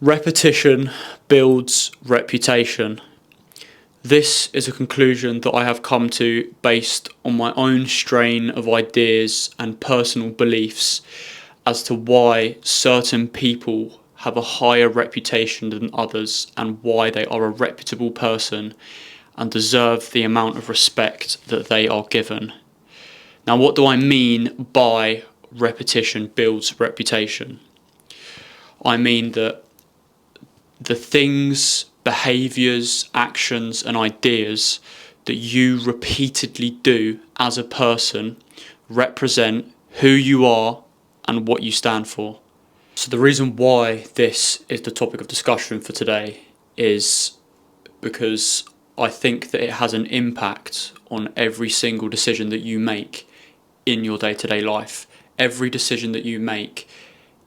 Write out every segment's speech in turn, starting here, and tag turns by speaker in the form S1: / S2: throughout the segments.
S1: Repetition builds reputation. This is a conclusion that I have come to based on my own strain of ideas and personal beliefs as to why certain people have a higher reputation than others and why they are a reputable person and deserve the amount of respect that they are given. Now, what do I mean by repetition builds reputation? I mean that the things, behaviours, actions and ideas that you repeatedly do as a person represent who you are and what you stand for. So the reason why this is the topic of discussion for today is because I think that it has an impact on every single decision that you make in your day-to-day life. Every decision that you make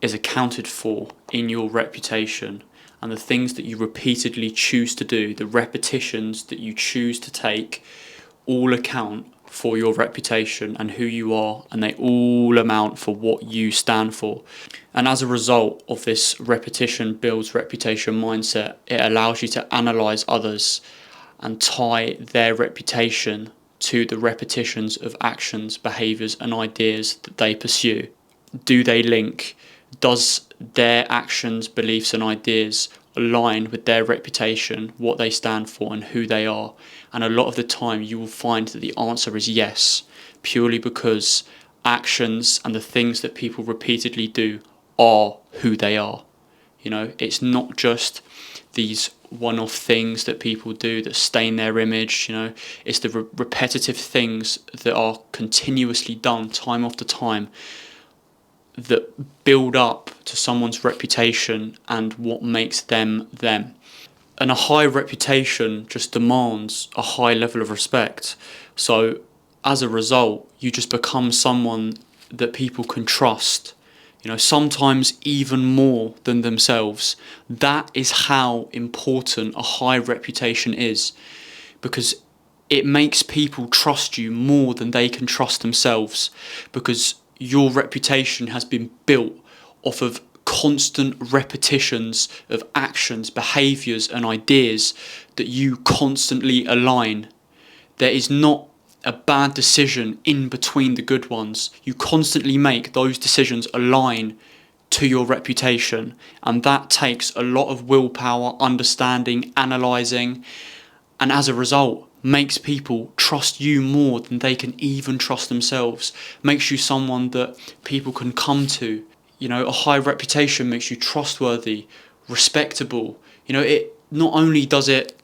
S1: is accounted for in your reputation, and the things that you repeatedly choose to do, the repetitions that you choose to take, all account for your reputation and who you are, and they all amount for what you stand for. And as a result of this repetition builds reputation mindset, it allows you to analyse others and tie their reputation to the repetitions of actions, behaviours and ideas that they pursue. Do they link? Does their actions, beliefs and ideas align with their reputation, what they stand for and who they are? And a lot of the time you will find that the answer is yes, purely because actions and the things that people repeatedly do are who they are. You know, it's not just these one-off things that people do that stain their image, you know, it's the repetitive things that are continuously done time after time that build up to someone's reputation and what makes them them. And a high reputation just demands a high level of respect. So as a result, you just become someone that people can trust, you know, sometimes even more than themselves. That is how important a high reputation is, because it makes people trust you more than they can trust themselves, because your reputation has been built off of constant repetitions of actions, behaviours and ideas that you constantly align. There is not a bad decision in between the good ones. You constantly make those decisions align to your reputation, and that takes a lot of willpower, understanding, analysing, and as a result makes people trust you more than they can even trust themselves. Makes you someone that people can come to. You know, a high reputation makes you trustworthy, respectable. You know, it not only does it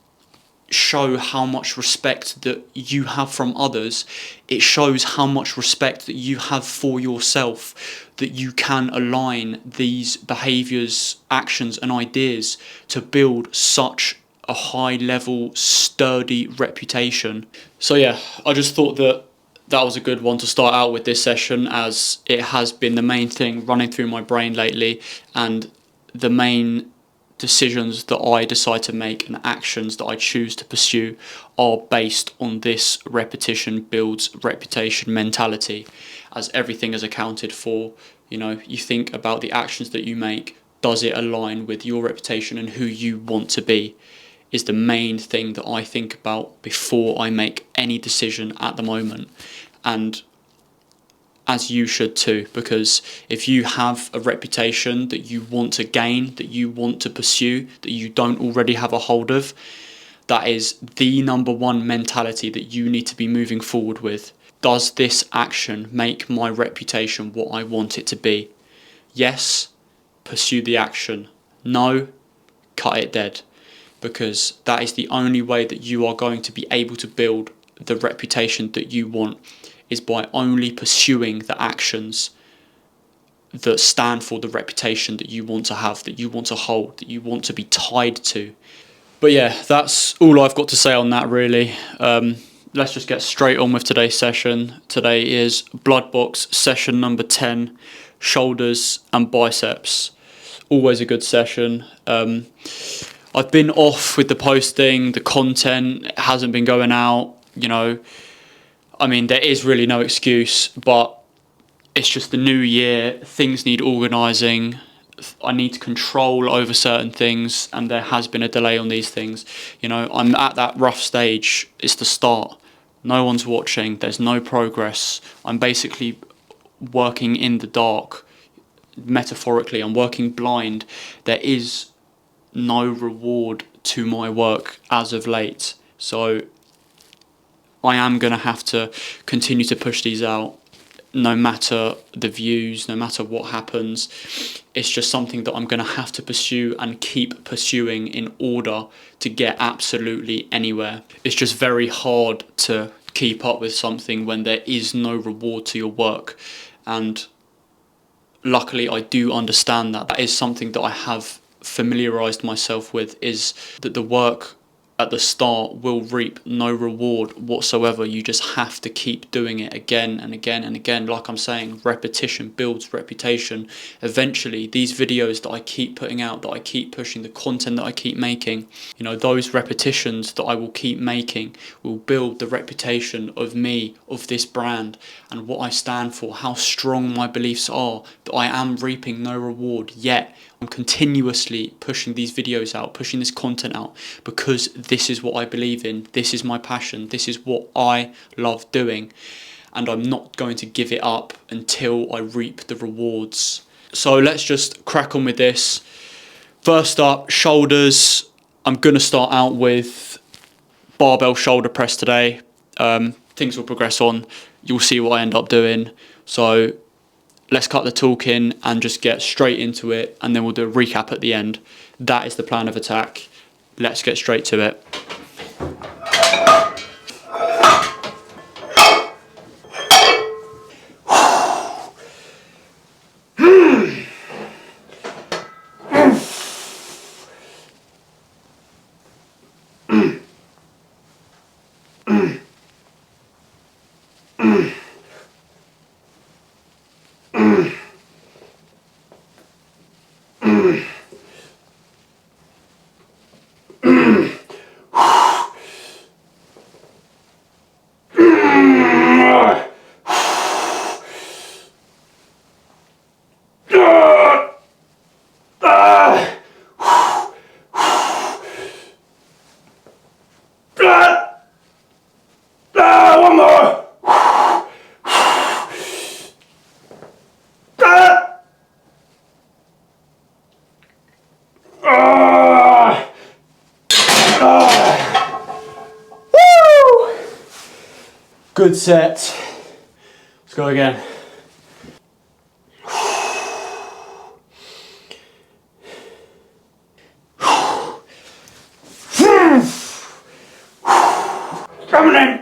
S1: show how much respect that you have from others, it shows how much respect that you have for yourself, that you can align these behaviours, actions and ideas to build such a high level, sturdy reputation. So yeah, I just thought that that was a good one to start out with this session, as it has been the main thing running through my brain lately, and the main decisions that I decide to make and actions that I choose to pursue are based on this repetition builds reputation mentality, as everything is accounted for. You know, you think about the actions that you make, does it align with your reputation and who you want to be, is the main thing that I think about before I make any decision at the moment. And as you should too, because if you have a reputation that you want to gain, that you want to pursue, that you don't already have a hold of, that is the number one mentality that you need to be moving forward with. Does this action make my reputation what I want it to be? Yes, pursue the action. No, cut it dead. Because that is the only way that you are going to be able to build the reputation that you want, is by only pursuing the actions that stand for the reputation that you want to have, that you want to hold, that you want to be tied to. But yeah, that's all I've got to say on that really. Let's just get straight on with today's session. Today is blood box session number 10, shoulders and biceps. Always a good session. I've been off with the posting, the content, it hasn't been going out, you know. I mean, there is really no excuse, but it's just the new year, things need organising, I need control over certain things, and there has been a delay on these things. You know, I'm at that rough stage, it's the start. No one's watching, there's no progress. I'm basically working in the dark, metaphorically, I'm working blind. There is no reward to my work as of late. So I am going to have to continue to push these out, no matter the views, no matter what happens. It's just something that I'm going to have to pursue and keep pursuing in order to get absolutely anywhere. It's just very hard to keep up with something when there is no reward to your work. And luckily I do understand that. That is something that I have familiarized myself with, is that the work at the start will reap no reward whatsoever. You just have to keep doing it again and again and again. Like I'm saying, repetition builds reputation. Eventually, these videos that I keep putting out, that I keep pushing, the content that I keep making, you know, those repetitions that I will keep making will build the reputation of me, of this brand, and what I stand for, how strong my beliefs are, that I am reaping no reward yet. I'm continuously pushing these videos out, pushing this content out, because this is what I believe in, this is my passion, this is what I love doing, and I'm not going to give it up until I reap the rewards. So let's just crack on with this. First up, shoulders. I'm going to start out with barbell shoulder press today. Things will progress on, you'll see what I end up doing. So let's cut the talking and just get straight into it, and then we'll do a recap at the end. That is the plan of attack. Let's get straight to it. One more. Good set. Let's go again. Coming in.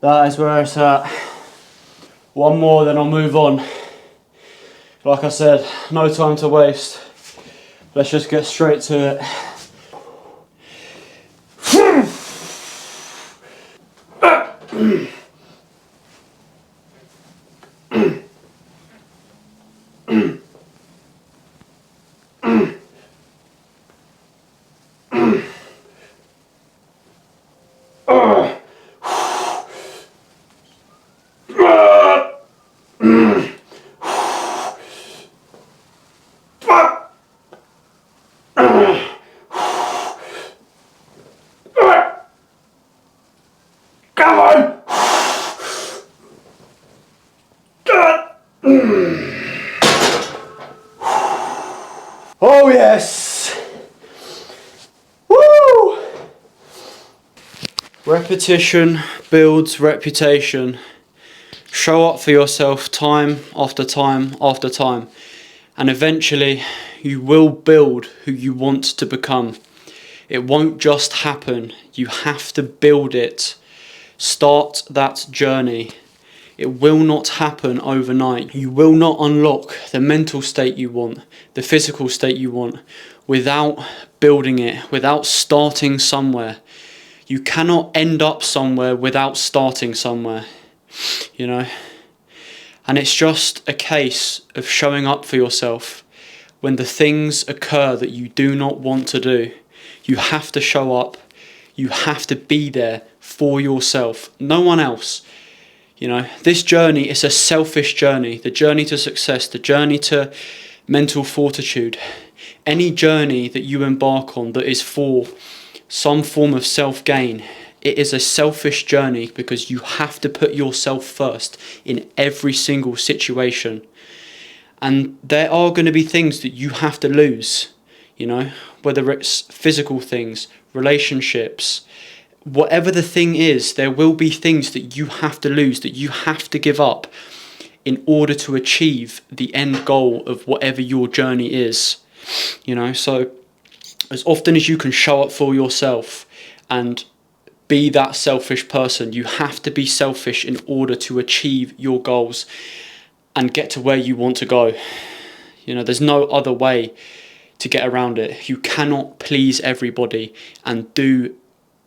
S1: That is where it's at. One more, then I'll move on. Like I said, no time to waste. Let's just get straight to it. Come on! Oh yes! Woo! Repetition builds reputation. Show up for yourself time after time after time, and eventually you will build who you want to become. It won't just happen. You have to build it. Start that journey. It will not happen overnight. You will not unlock the mental state you want, the physical state you want, without building it, without starting somewhere. You cannot end up somewhere without starting somewhere, you know? And it's just a case of showing up for yourself. When the things occur that you do not want to do, you have to show up. You have to be there for yourself, no one else. You know, this journey is a selfish journey, the journey to success, the journey to mental fortitude. Any journey that you embark on that is for some form of self-gain, it is a selfish journey, because you have to put yourself first in every single situation. And there are going to be things that you have to lose, you know, whether it's physical things, relationships, whatever the thing is, there will be things that you have to lose, that you have to give up in order to achieve the end goal of whatever your journey is, you know. So as often as you can show up for yourself and be that selfish person, you have to be selfish in order to achieve your goals and get to where you want to go. You know, there's no other way to get around it. You cannot please everybody and do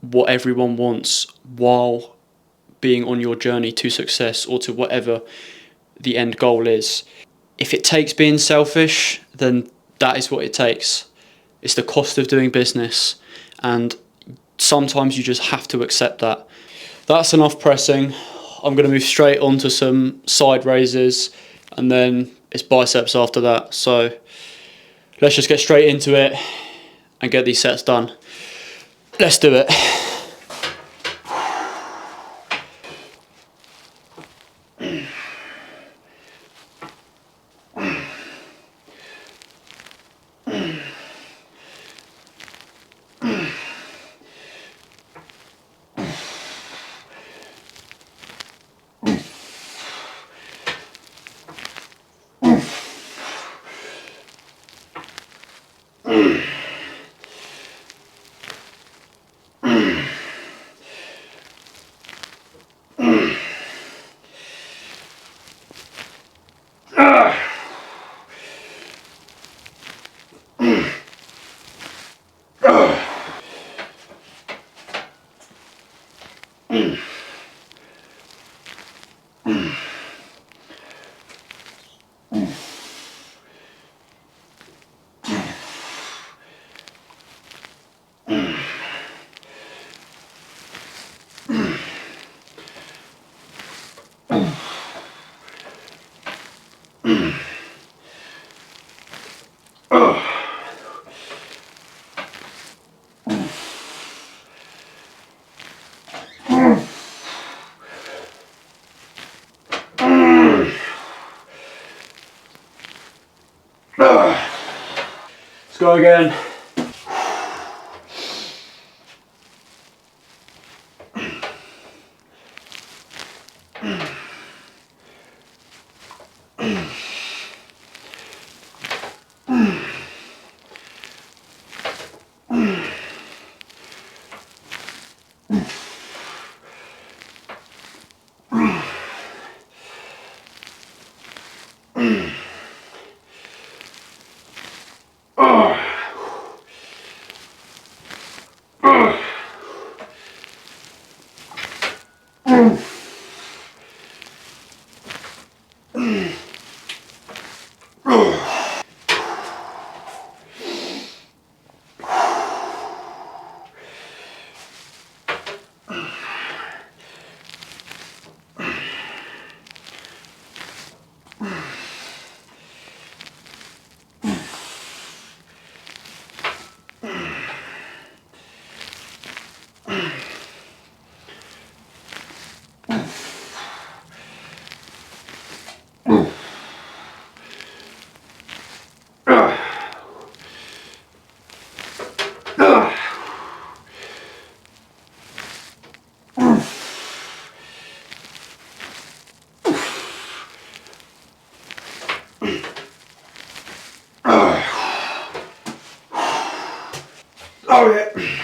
S1: what everyone wants while being on your journey to success or to whatever the end goal is. If it takes being selfish, then that is what it takes. It's the cost of doing business, and sometimes you just have to accept that. That's enough pressing. I'm going to move straight on to some side raises, and then it's biceps after that. So let's just get straight into it and get these sets done. Let's do it. Let's go again. Oh yeah.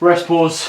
S1: Rest pause.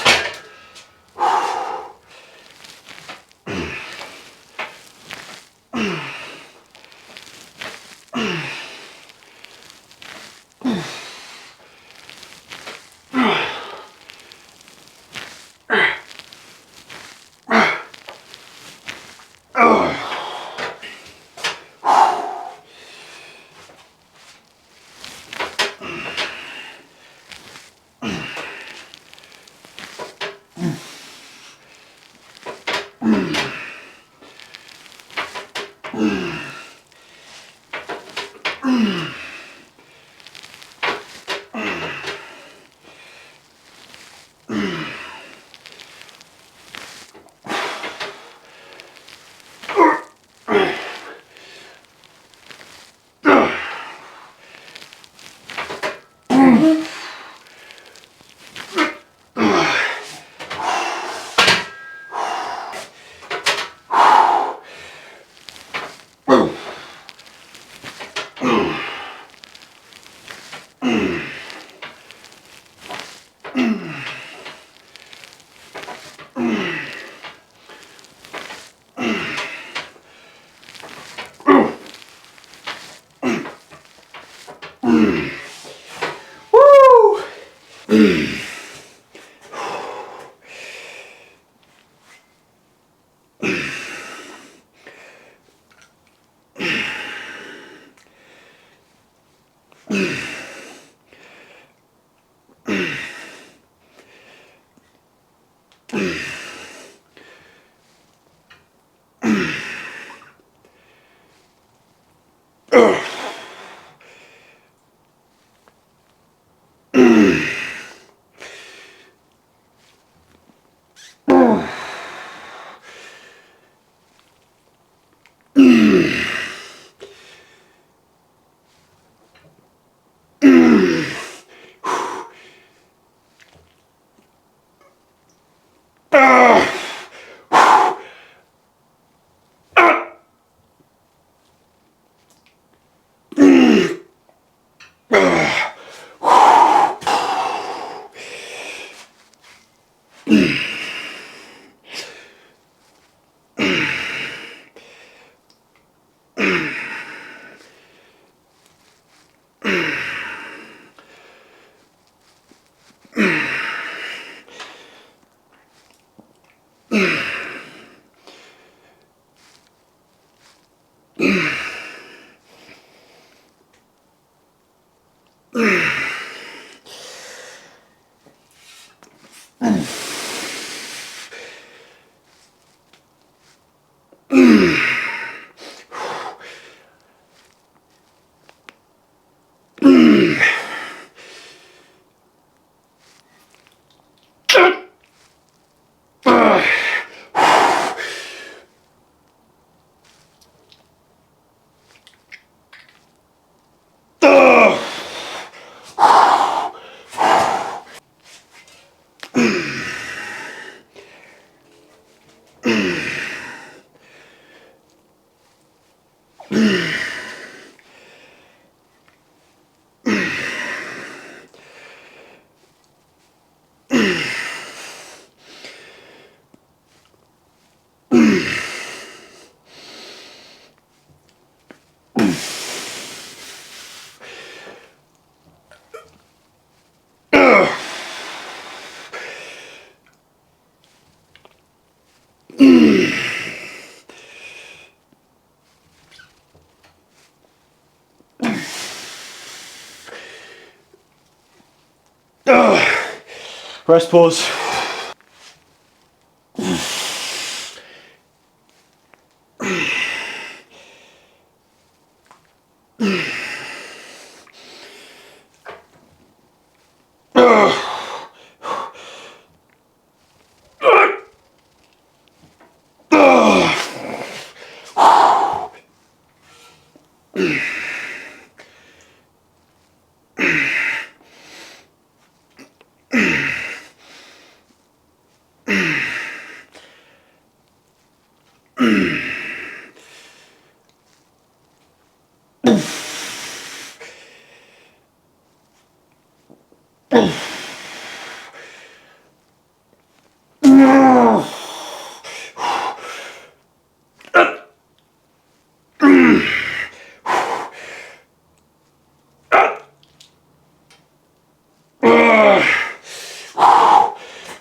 S1: Rest pause.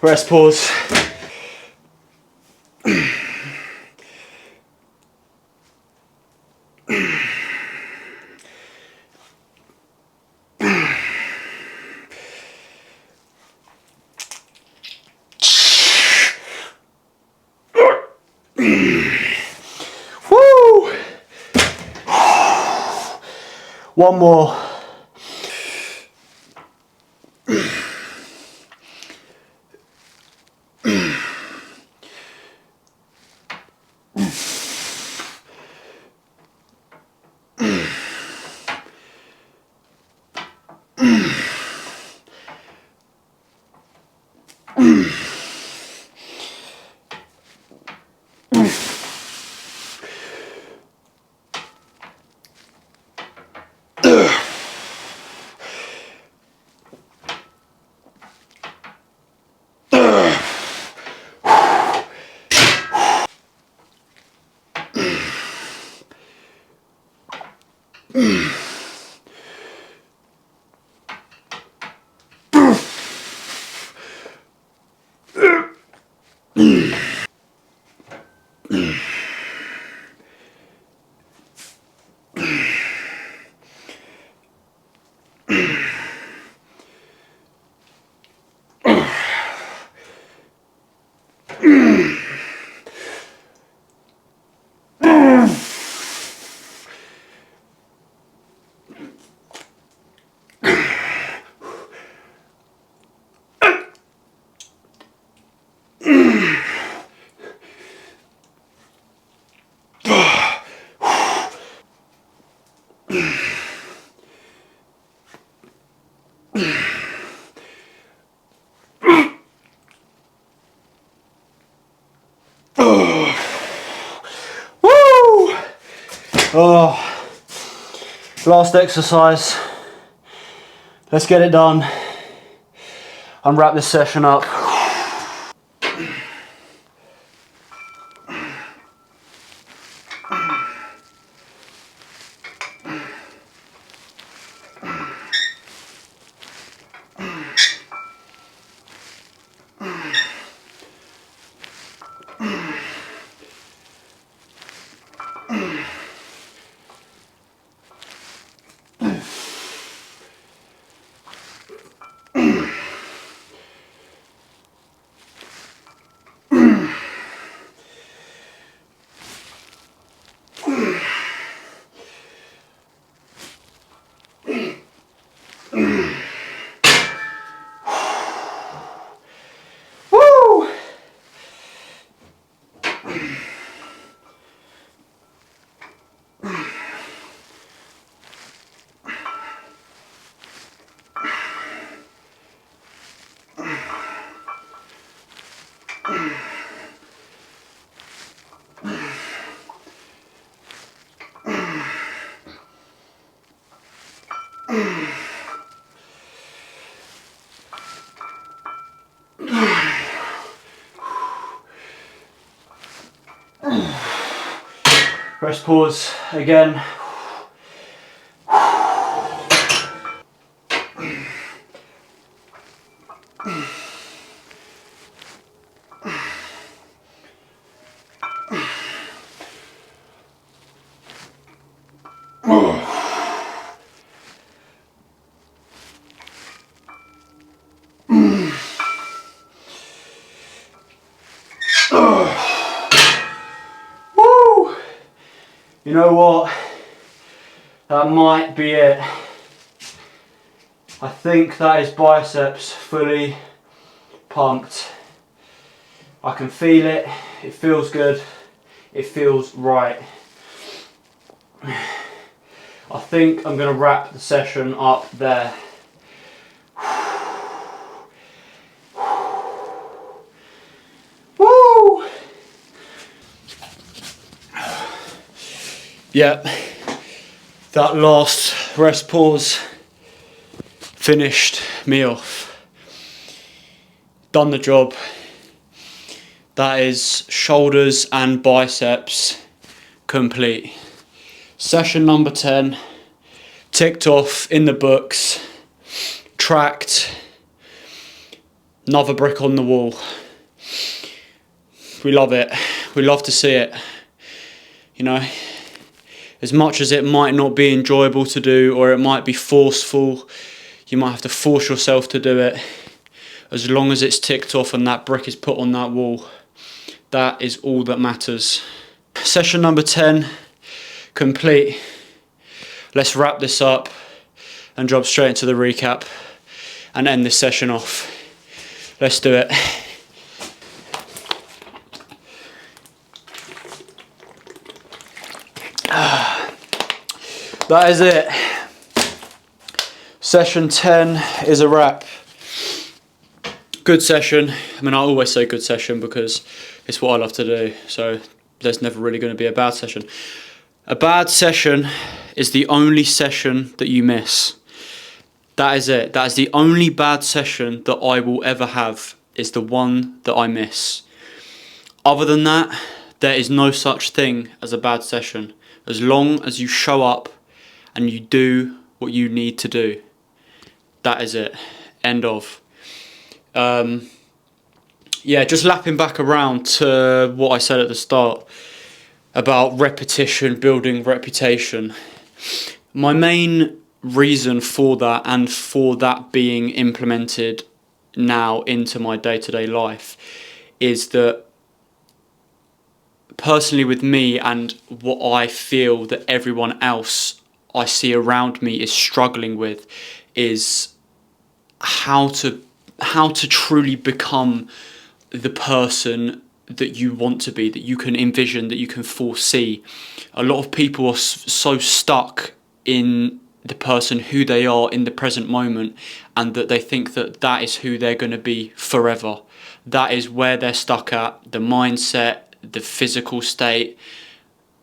S1: Rest, pause. Woo! One more. Woo! Oh, last exercise. Let's get it done and wrap this session up. Woo! Rest, pause again. Woo! You know what? That might be it. I think that is biceps fully pumped. I can feel it. It feels good. It feels right. I think I'm going to wrap the session up there. Woo! Yeah, that last rest pause finished me off. Done the job. That is shoulders and biceps complete. Session number 10, ticked off in the books, tracked. Another brick on the wall. We love it. We love to see it. You know, as much as it might not be enjoyable to do, or it might be forceful, you might have to force yourself to do it. As long as it's ticked off and that brick is put on that wall, that is all that matters. Session number 10, complete. Let's wrap this up and jump straight into the recap and end this session off. Let's do it. That is it. Session 10 is a wrap. Good session. I mean, I always say good session because it's what I love to do. So there's never really going to be a bad session. A bad session is the only session that you miss. That is it. That is the only bad session that I will ever have, is the one that I miss. Other than that, there is no such thing as a bad session. As long as you show up and you do what you need to do. That is it. End of. Yeah, just lapping back around to what I said at the start about repetition, building reputation. My main reason for that, and for that being implemented now into my day-to-day life, is that personally with me, and what I feel that everyone else I see around me is struggling with, is how to truly become the person that you want to be, that you can envision, that you can foresee. A lot of people are so stuck in the person who they are in the present moment, and that they think that that is who they're going to be forever. That is where they're stuck at, the mindset, the physical state.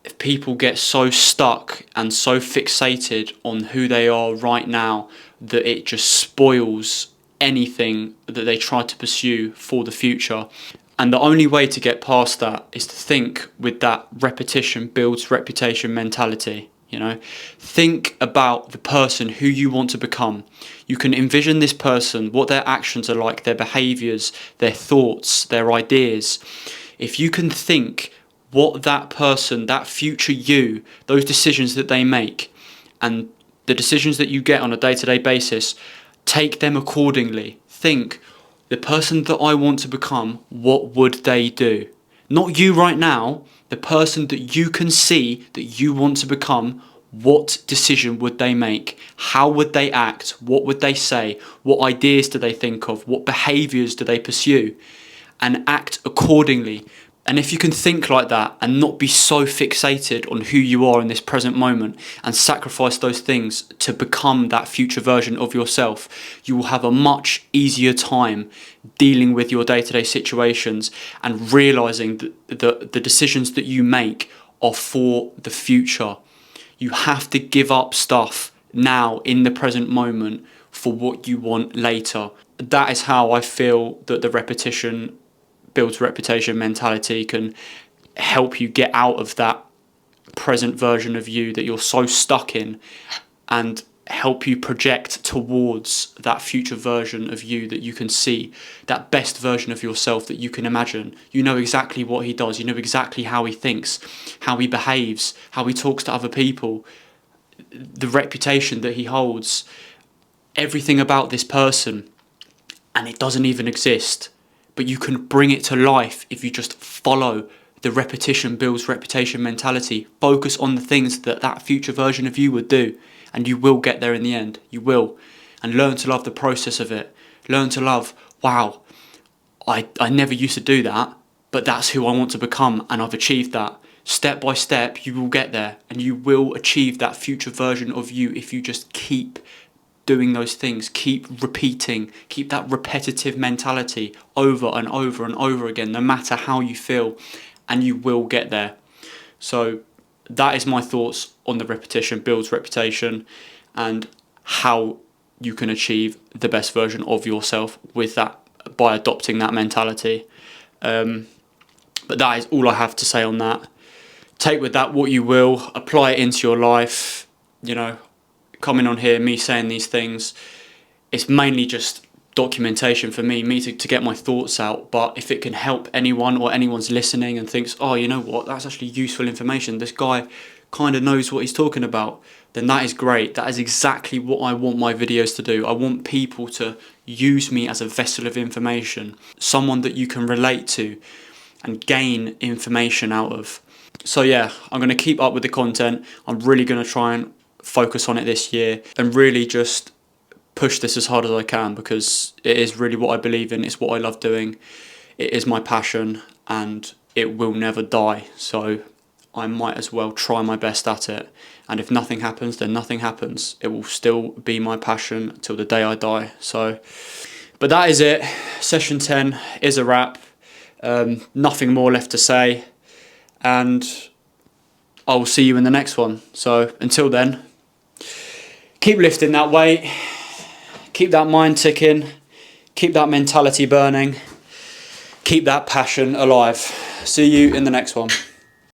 S1: If people get so stuck and so fixated on who they are right now, that it just spoils anything that they try to pursue for the future. And the only way to get past that is to think with that repetition builds reputation mentality. You know, think about the person who you want to become. You can envision this person, what their actions are like, their behaviors, their thoughts, their ideas. If you can think what that person, that future you, those decisions that they make, and the decisions that you get on a day-to-day basis, take them accordingly. Think, the person that I want to become, what would they do? Not you right now, the person that you can see that you want to become, what decision would they make? How would they act? What would they say? What ideas do they think of? What behaviours do they pursue? And act accordingly. And if you can think like that and not be so fixated on who you are in this present moment, and sacrifice those things to become that future version of yourself, you will have a much easier time dealing with your day-to-day situations and realising that the decisions that you make are for the future. You have to give up stuff now in the present moment for what you want later. That is how I feel that the repetition builds reputation mentality can help you get out of that present version of you that you're so stuck in, and help you project towards that future version of you that you can see, that best version of yourself that you can imagine. You know exactly what he does, you know exactly how he thinks, how he behaves, how he talks to other people, the reputation that he holds, everything about this person, and it doesn't even exist. But you can bring it to life if you just follow the repetition builds reputation mentality. Focus on the things that that future version of you would do, and you will get there in the end. You will. And learn to love the process of it. Learn to love, wow, I never used to do that, but that's who I want to become, and I've achieved that. Step by step, you will get there, and you will achieve that future version of you if you just keep doing those things, keep repeating, keep that repetitive mentality over and over and over again, no matter how you feel, and you will get there. So that is my thoughts on the repetition builds reputation, and how you can achieve the best version of yourself with that, by adopting that mentality. But that is all I have to say on that. Take with that what you will, apply it into your life. You know, coming on here, me saying these things, it's mainly just documentation for me to get my thoughts out. But if it can help anyone, or anyone's listening and thinks, oh, you know what, that's actually useful information, this guy kind of knows what he's talking about, then that is great. That is exactly what I want my videos to do. I want people to use me as a vessel of information, someone that you can relate to and gain information out of. So yeah, I'm going to keep up with the content. I'm really going to try and focus on it this year and really just push this as hard as I can, because it is really what I believe in. It's what I love doing. It is my passion and it will never die. So I might as well try my best at it. And if nothing happens, then nothing happens. It will still be my passion till the day I die. So, but that is it. Session 10 is a wrap. Nothing more left to say. And I will see you in the next one. So until then, keep lifting that weight. Keep that mind ticking. Keep that mentality burning. Keep that passion alive. See you in the next one.